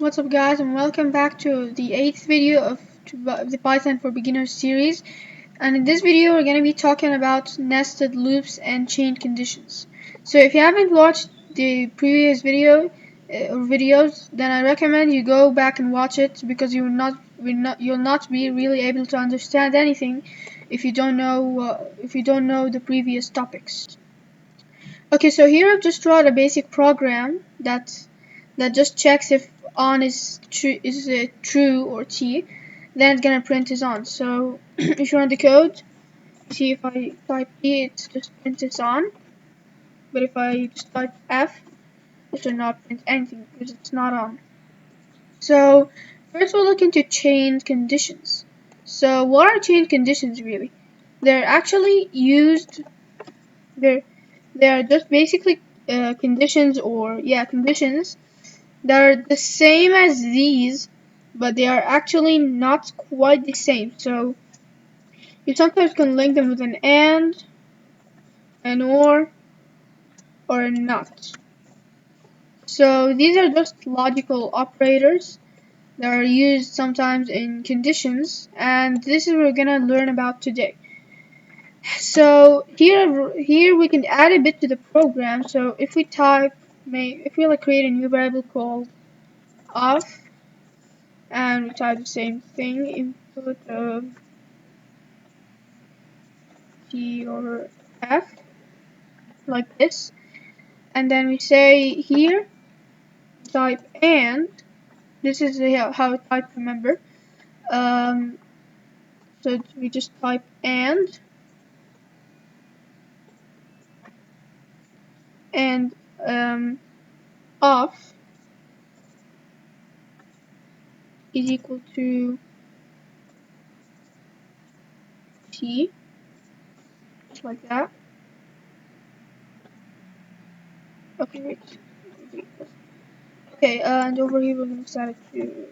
What's up guys, and welcome back to the 8th video of the Python for Beginners series. And in this video we're going to be talking about nested loops and chain conditions. So if you haven't watched the previous video or videos, then I recommend you go back and watch it, because you'll not be really able to understand anything if you don't know the previous topics. Okay, so here I've just drawn a basic program that just checks if on is true or t, then it's gonna print is on. So if you run the code, see if I type t, it's just print is on. But if I just type f, it should not print anything because it's not on. So first we'll look into chain conditions. So what are chain conditions really? They're actually used. They are just basically conditions that are the same as these, but they are actually not quite the same. So you sometimes can link them with an and, an or a not. So these are just logical operators that are used sometimes in conditions, and this is what we're gonna learn about today. So here we can add a bit to the program. So if we create a new variable called off, and we type the same thing, input of T or F, like this, and then we say here type and. This is how we type, remember. Um, so we just type and off is equal to T, just like that. Okay, wait. Okay, and over here we're gonna set it to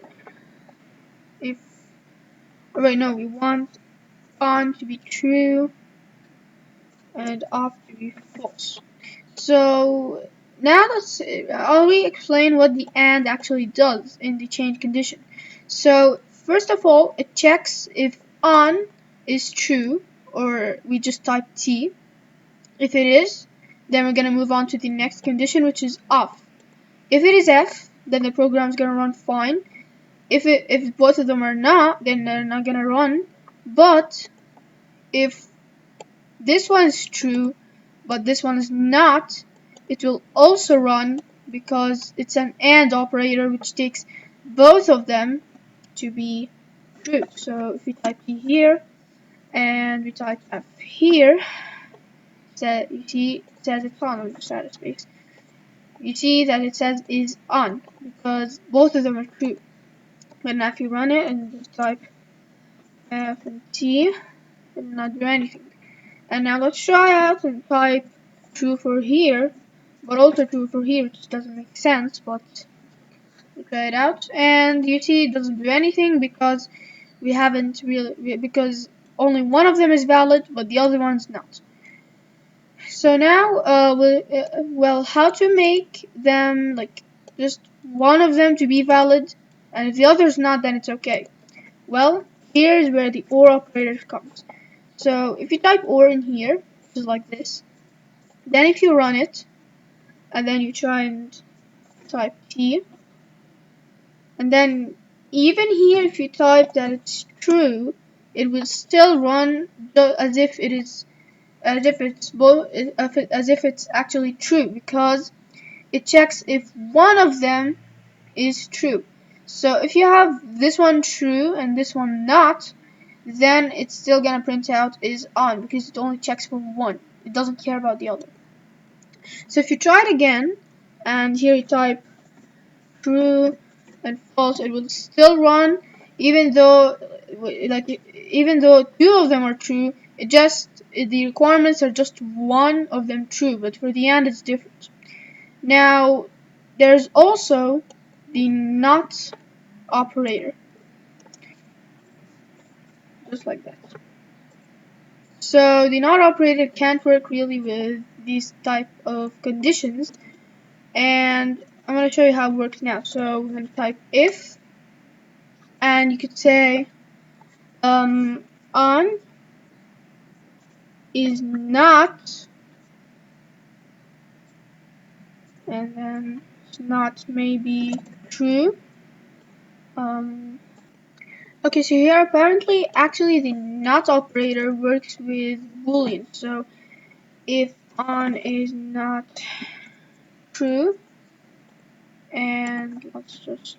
if. Right, no, we want on to be true and off to be false. So now I'll explain what the AND actually does in the change condition. So first of all, it checks if on is true, or we just type T. If it is, then we're gonna move on to the next condition, which is off. If it is F, then the program is gonna run fine. If both of them are not, then they're not gonna run. But if this one is true, but this one is not, it will also run, because it's an AND operator which takes both of them to be true. So if we type T here and we type F here, you see it says it's on the status space. You see that it says is on because both of them are true. But now if you run it and just type F and T, it will not do anything. And now let's try out and type true for here, but also true for here, which doesn't make sense, but we try it out. And you see it doesn't do anything because because only one of them is valid, but the other one's not. So now, how to make them, like, just one of them to be valid, and if the other's not, then it's okay. Well, here's where the OR operator comes. So if you type OR in here, just like this, then if you run it, and then you try and type T, and then even here if you type that it's true, it will still run as if it's actually true, because it checks if one of them is true. So if you have this one true and this one not, then it's still gonna print out is on, because it only checks for one. It doesn't care about the other. So if you try it again, and here you type true and false, it will still run, even though two of them are true. The requirements are just one of them true, but for the AND it's different. Now there's also the not operator, just like that. So the not operator can't work really with these type of conditions, and I'm gonna show you how it works now. So we're gonna type if, and you could say on is not, and then it's not maybe true. Okay, so here apparently actually the not operator works with boolean. So if on is not true, and let's just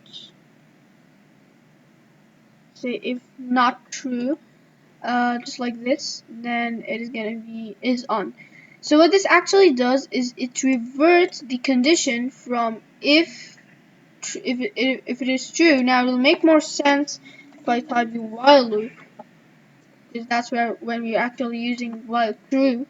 say if not true, just like this, then it is gonna be is on. So what this actually does is it reverts the condition from if it is true. Now it'll make more sense if I type the while loop, because that's where when we're actually using while true.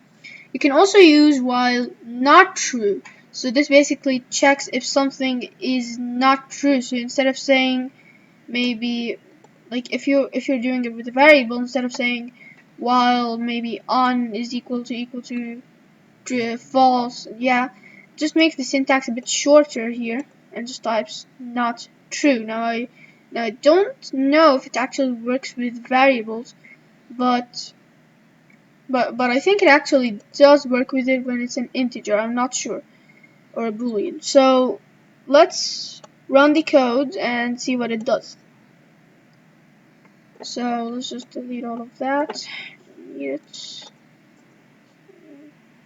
You can also use while not true. So this basically checks if something is not true. So instead of saying maybe like if you're doing it with a variable, instead of saying while maybe on is equal to false, yeah, just makes the syntax a bit shorter here and just types not true. Now I don't know if it actually works with variables, but I think it actually does work with it when it's an integer. I'm not sure, or a boolean. So let's run the code and see what it does. So let's just delete all of that. Delete it.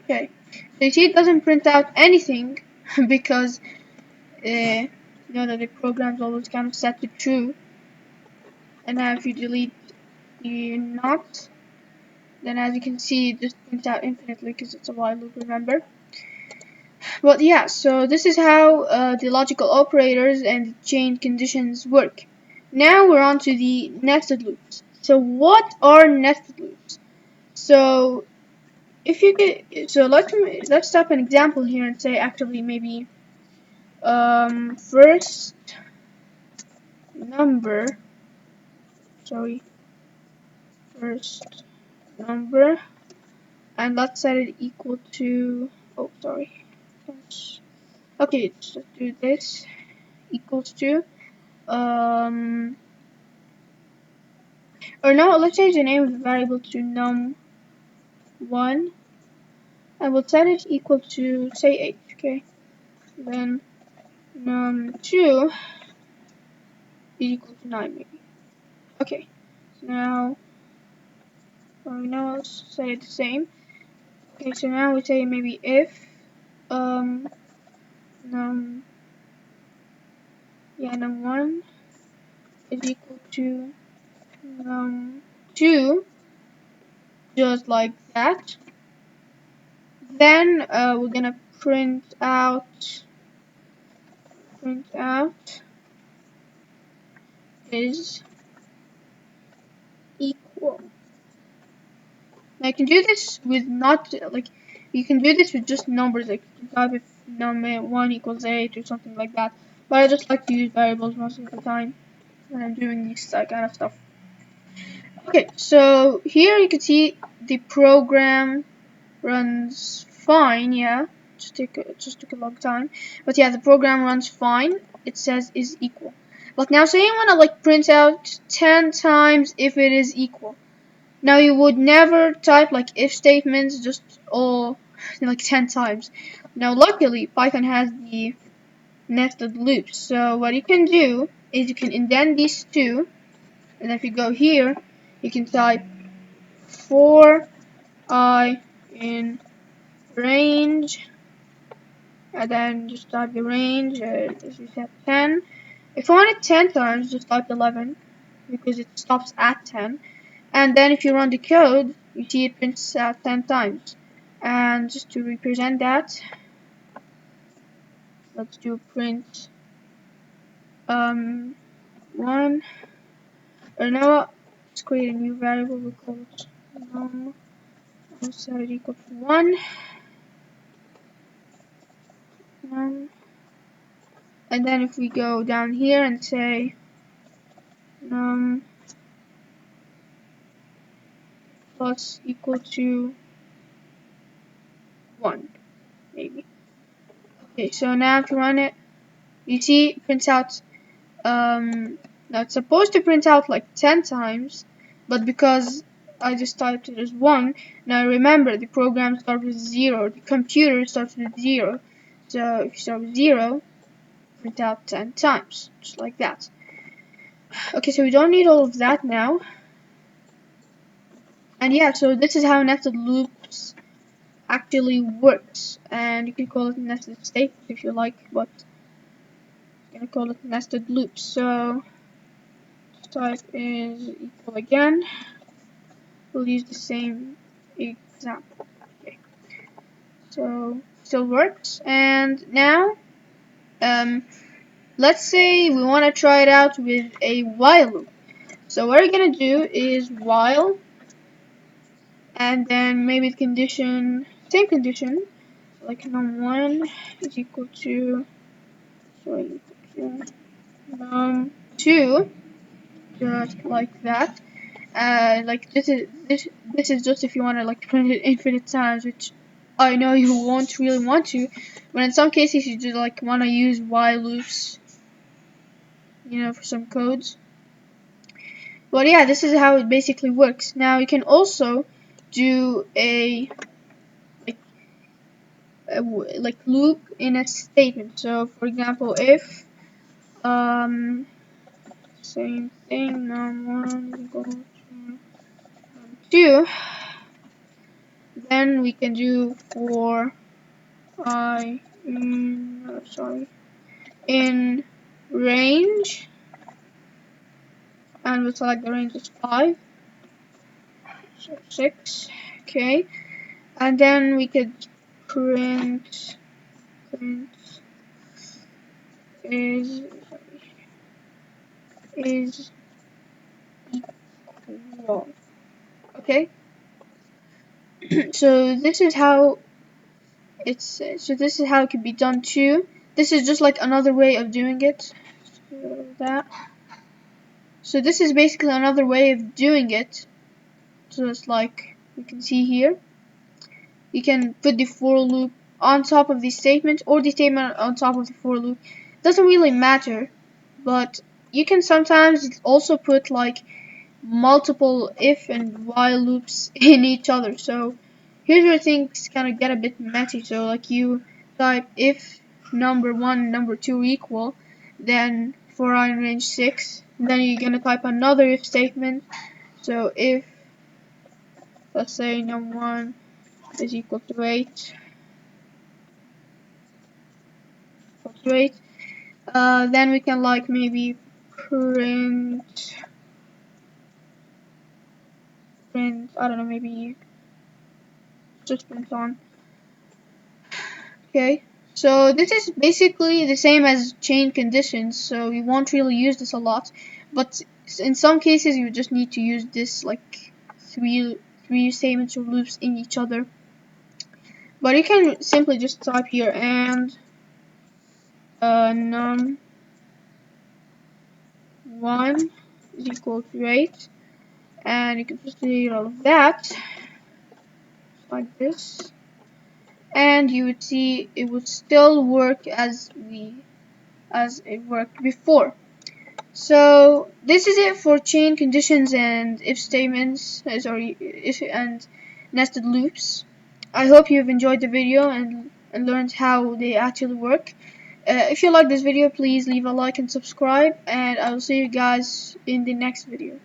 Okay. So you see it doesn't print out anything because you know that the program's always kind of set to true. And now if you delete the not, then as you can see it just prints out infinitely because it's a while loop, remember? But yeah, so this is how the logical operators and the chain conditions work. Now we're on to the nested loops. So what are nested loops? So if you get, so let's stop an example here and say actually maybe first number, sorry, first number, and let's set it equal to, oh sorry, okay, let's just do this, equals to, or no, let's change the name of the variable to num1, and we'll set it equal to, say 8, okay, then num2 is equal to 9 maybe. Okay, so now let's say it the same. Okay, so now we say maybe if num num1 is equal to num2, just like that. Then we're gonna print out is equal. Now you can do this with not like you can do this with just numbers, like you can type if num1 equals 8 or something like that. But I just like to use variables most of the time when I'm doing this kind of stuff. Okay, so here you can see the program runs fine. Yeah, just took a long time, but yeah, the program runs fine. It says is equal. But now say you wanna like print out 10 times if it is equal. Now you would never type like if statements just all like 10 times. Now luckily Python has the nested loops. So what you can do is you can indent these two, and if you go here, you can type for I in range, and then just type the range as you said 10. If you want it 10 times, just type 11 because it stops at 10. And then if you run the code, you see it prints out 10 times. And just to represent that, let's do print 1, or now let's create a new variable. We call it num, we'll set it equal to 1, and then if we go down here and say num plus equal to 1, maybe. Okay, so now if you run it, You see, prints out. Now it's supposed to print out like 10 times, but because I just typed it as 1, now remember the program starts with 0, the computer starts with 0. So if you start with 0, print out 10 times, just like that. Okay, so we don't need all of that now. And yeah, so this is how nested loops actually works. And you can call it nested statements if you like, but I'm gonna call it nested loops. So type is equal again. We'll use the same example. Okay, so still works. And now, let's say we want to try it out with a while loop. So what we're gonna do is while, and then maybe the condition, same condition, like num1 is equal to, sorry, equal to num2, just like that. Like this is just if you want to like print it infinite times, which I know you won't really want to, but in some cases you just like want to use while loops, you know, for some codes. But yeah, this is how it basically works. Now you can also do a like loop in a statement. So for example, if same thing, num1 equals to num2, then we can do for I in range, and we'll select the range is 5, so 6, okay, and then we could print is equal, okay. So this is how it can be done too. This is just like another way of doing it. So this is basically another way of doing it. Just like we can see here, you can put the for loop on top of the statement or the statement on top of the for loop. Doesn't really matter, but you can sometimes also put like multiple if and while loops in each other. So here's where things kind of get a bit messy. So like you type if number1 number2 equal, then for I in range 6, then you're gonna type another if statement. So if, let's say, num1 is equal to 8, then we can like maybe print I don't know, maybe just print on. Okay, so this is basically the same as chain conditions, so you won't really use this a lot, but in some cases you just need to use this like three statements or loops in each other. But you can simply just type here and num1 is equal to 8, and you can just delete all of that like this, and you would see it would still work as it worked before. So this is it for chain conditions and if statements, if and nested loops. I hope you've enjoyed the video and learned how they actually work. If you like this video, please leave a like and subscribe, and I will see you guys in the next video.